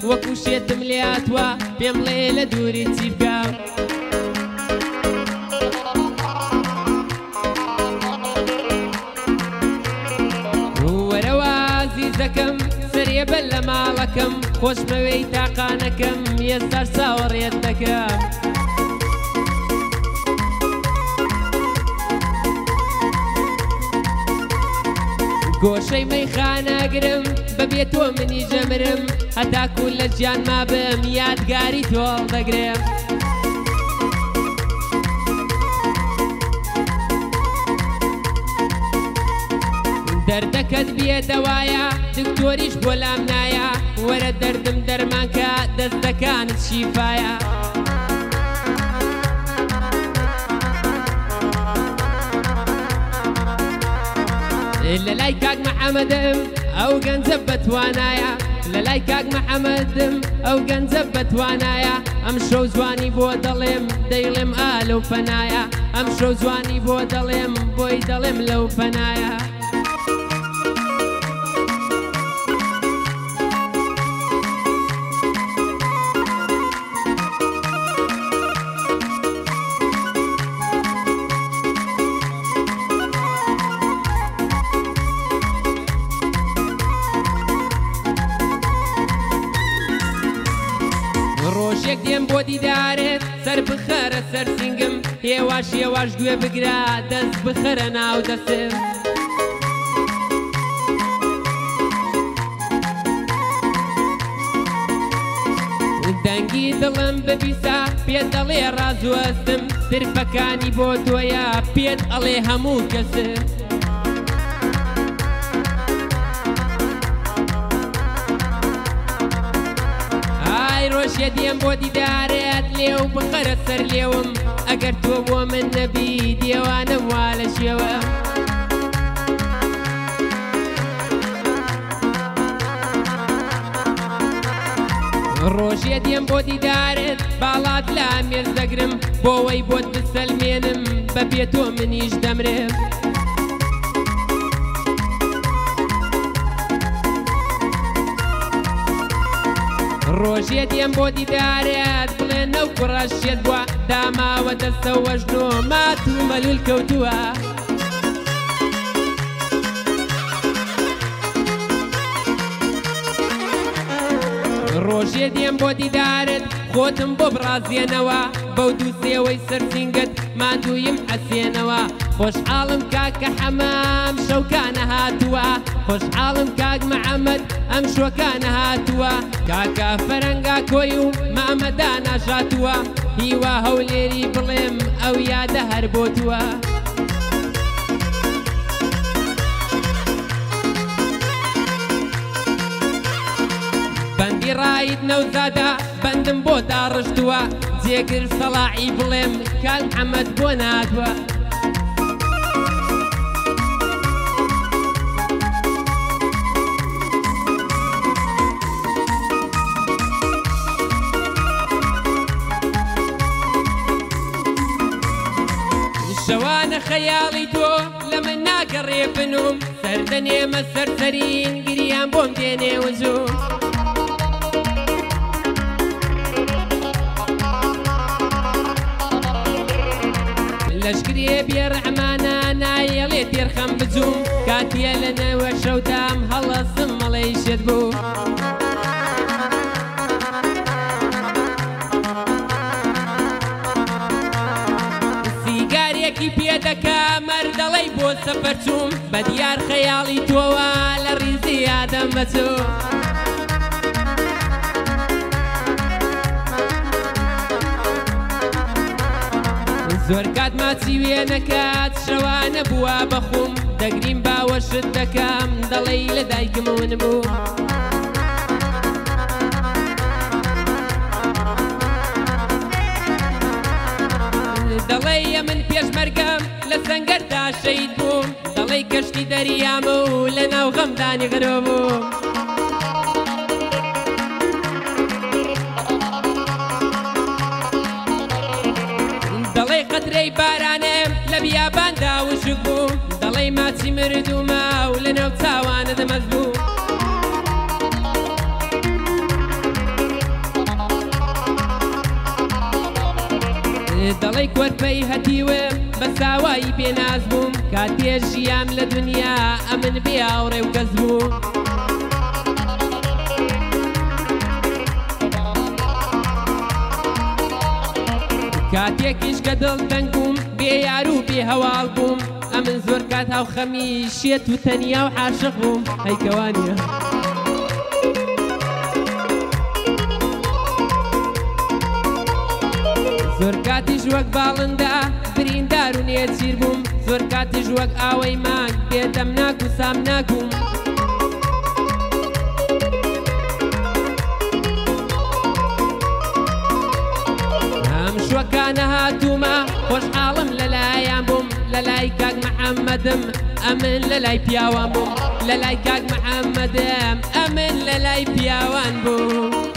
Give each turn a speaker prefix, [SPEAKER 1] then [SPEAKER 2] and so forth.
[SPEAKER 1] وەکو شێتم لێاتوە پێم بڵێ لە دووری چی بکەم وەرەوە عەزیزەکەم سەرێبەر لە ماڵەکەم خۆشمەوەی تاقانەکەم ئێستا چاوەڕێت دەکەم گۆشەی مەیخانەگرم بەبێ تۆ منی ژەمرم هەتاکو لە گیان مابم یادگاری تۆ هەڵدەگرم دەردەکەت بێدەوایە دکتۆریش بۆ لام نایە وەرە دەردم دەرمانکە دەستەکانت شیفایە لەلای کاک محەممەدم ئەو گەنجە بەتوانایە لەلای کاک محەممەدم ئەو گەنجە بەتوانایە ئەم شەو جوانی بۆ دەڵێم دەیڵێم ئالەو فەنایە ئەم شەو جوانی بۆ دەڵێم بۆی دەڵێم لەو فەنایە ڕۆژێک دێم بۆ دیدارێت سەر بخەرە سەر سینگم هێواش هێواش گوێ بگرا دەست بخەرە ناو دەسم دەنگی دڵم ببیسە پێت دەڵێ ڕازوەستم ترفەکانی بۆ تۆیە پێت ئەڵێ هەموو کەسم ڕۆژێ دێم بۆ دیدارێت لێو بخەرە سەر لێوم ئەگەر تۆ بۆ من نەبی دێوانم وا لە شێوە ڕۆژێ دێم بۆ دیدارێت باڵات لا مێز دەگرم بۆەوەی بۆت بسەلمێنم بەبێ تۆ منیش دەمرم ڕۆژێ دێم بۆ دیدارێت بڵێ نەو کوڕەشێت بووە داماوە دەستە وەژنۆ مات و مەلول کەوتووە ڕۆژێ دێم بۆ دیدارێت خۆتم بۆ بڕازێنەوە بەو دوو سێوەی سەرسینگت ماندوویم حەسێنەوە خۆشحاڵم کاکە حەمام شەوکانە هاتووە خۆشحاڵم کاک محەممەد ئەم شوەکانە هاتووە کاکە فەرەنگا کۆی و مامەدا ناژاتووە هیوا هەولێری بڵێم ئەو یادە هەر بۆتووە بەندی ڕاید نەوزادە بەندم بۆ داڕشتووە جێگر سەڵاعی بڵێم کاک محەممەد بۆ ناتوە شەوانە خەیاڵی تۆ لە من ناگەڕێ بنوم سەردەنێمە سەرسەرین گریان بۆم دێنێ وەزوم لەشکرێ بێڕەحمانە نایەڵێ تێرخەم بجوم کاتیە لە نەوە شەوتام هەڵەسم مەڵەی شێت بوو سیگارێکی پێدەکە مەردەڵەی بۆ سەفەر چووم بە دیار خەیاڵی تۆوە لە ڕیزی یادەم بەچوو زۆر کات ماچی وێنەکات شەوانە بووە بەخوم دەگریم باوەشت دەکەم دەڵێی لە دایکم ون بوو دەڵێ من پێشمەرگەم لە سەنگەردا شەید بووم دەڵێ کەشتی دەریامە و لە ناو غەمدانی غرۆ بووم دەڵێ قەترەی بارانێم لە بیاباندا وشک بوو دەڵێ ماچی مردومە و لە نێو چاوانە دەمەست بوو دڵی کۆرپەی هەتیوم بە ساوایی بێناز بووم کاتێ ژیام لە دنیا ئەمن بێ ئاوڕێ و کەس بوو کاتێکیش کە دڵتەنگ بووم بێ یار و بێ هەواڵ بووم ئەمن زۆر کات هاوخەمی شێت و تەنیا و عاشق بووم هەیکەوانیە زۆر کاتیش وەک باڵندا بریندار و نێچیر بووم زۆر کاتیش وەک ئاوەی مانگ بێدەم ناک و سام ناکوم هەم شوەکانە هاتوومە خۆشحاڵم لەلایان بووم لەلای کاک محەممەدم ئەمن لەلای پیاوان بووم لەلای کاک محەممەدم ئەمن لەلای پیاوان بووم